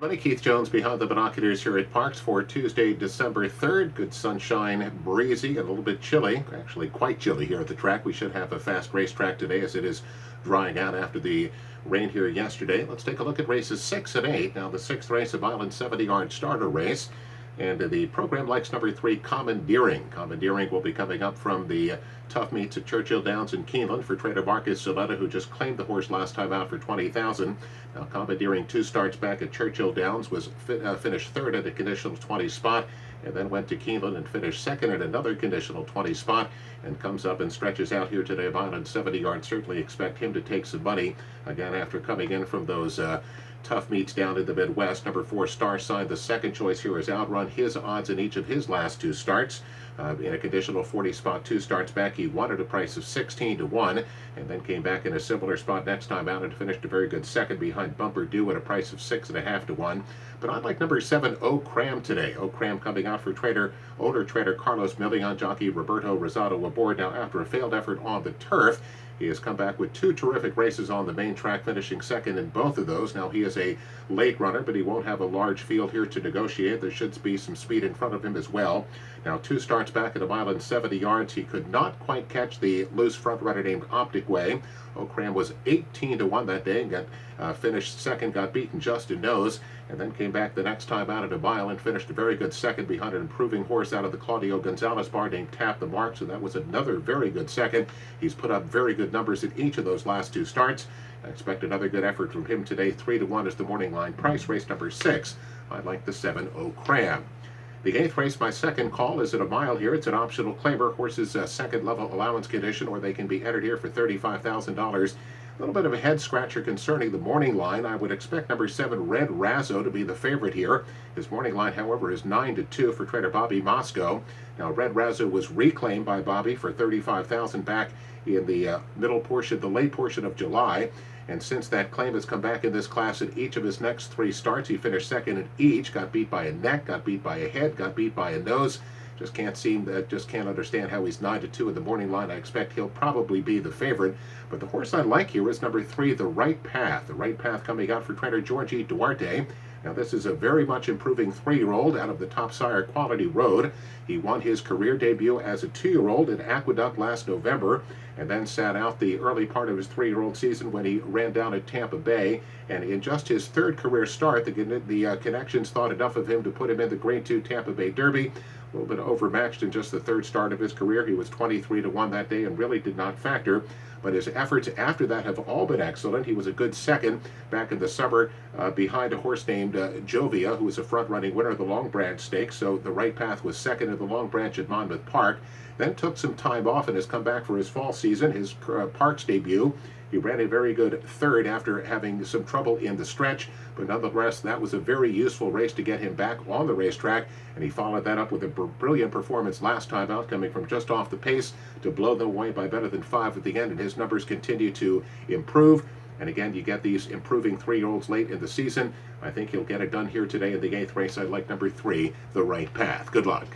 Buddy Keith Jones behind the binoculars here at Parks for Tuesday, December 3rd. Good sunshine, breezy, and a little bit chilly. Actually, quite chilly here at the track. We should have a fast racetrack today as it is drying out after the rain here yesterday. Let's take a look at races 6 and 8. Now, the sixth race, a mile and 70-yard starter race. And the program likes number 3, Commandeering. Commandeering will be coming up from the tough meets at Churchill Downs in Keeneland for trader Marcus Zaletta, who just claimed the horse last time out for $20,000. Now, Commandeering 2 starts back at Churchill Downs, was finished third at a conditional 20 spot, and then went to Keeneland and finished second at another conditional 20 spot, and comes up and stretches out here today about on 70 yards. Certainly expect him to take some money again after coming in from those tough meets down in the Midwest. Number 4, Star Sign, the second choice here, has outrun his odds in each of his last 2 starts. In a conditional 40 spot 2 starts back, he won at a price of 16 to 1, and then came back in a similar spot next time out and finished a very good second behind Bumper Due at a price of 6.5 to 1. But I like number 7, O Cram today. O Cram coming out for owner trader Carlos Millian, jockey Roberto Rosado aboard. Now, after a failed effort on the turf, he has come back with 2 terrific races on the main track, finishing second in both of those. Now, he is a late runner, but he won't have a large field here to negotiate. There should be some speed in front of him as well. Now, 2 starts back at a mile and 70 yards. He could not quite catch the loose front runner named Optic Way. O'Cram was 18 to 1 that day and got finished second, got beaten just a nose, and then came back the next time out at a mile and finished a very good second behind an improving horse out of the Claudio Gonzalez bar named Tap the Mark. So that was another very good second. He's put up very good numbers in each of those last 2 starts. I expect another good effort from him today. 3 to 1 is the morning line price. Race number 6, I like the 7, O Cram. The 8th race, my second call, is at a mile here. It's an optional claimer. Horses second level allowance condition, or they can be entered here for $35,000. A little bit of a head scratcher concerning the morning line. I would expect number 7, Red Razzo, to be the favorite here. His morning line, however, is 9 to 2 for trader Bobby Moscow. Now, Red Razzo was reclaimed by Bobby for $35,000 back in the late portion of July. And since that claim has come back in this class in each of his next 3 starts, he finished second in each, got beat by a neck, got beat by a head, got beat by a nose. Just can't understand how he's 9 to 2 in the morning line. I expect he'll probably be the favorite. But the horse I like here is number 3, The Right Path. The Right Path coming out for trainer Georgie Duarte. Now, this is a very much improving 3-year-old out of the Top Sire Quality Road. He won his career debut as a 2-year-old at Aqueduct last November, and then sat out the early part of his 3-year-old season when he ran down at Tampa Bay. And in just his 3rd career start, the connections thought enough of him to put him in the Grade 2 Tampa Bay Derby. A little bit overmatched in just the 3rd start of his career. He was 23 to 1 that day and really did not factor. But his efforts after that have all been excellent. He was a good second back in the summer behind a horse named Jovia, who was a front-running winner of the Long Branch Stakes. So the Right Path was second in the Long Branch at Monmouth Park. Then took some time off and has come back for his fall season, his Parks debut. He ran a very good 3rd after having some trouble in the stretch, but nonetheless, that was a very useful race to get him back on the racetrack, and he followed that up with a brilliant performance last time out, coming from just off the pace to blow them away by better than 5 at the end, and his numbers continue to improve. And again, you get these improving 3-year-olds late in the season. I think he'll get it done here today in the 8th race. I like number 3, The Right Path. Good luck.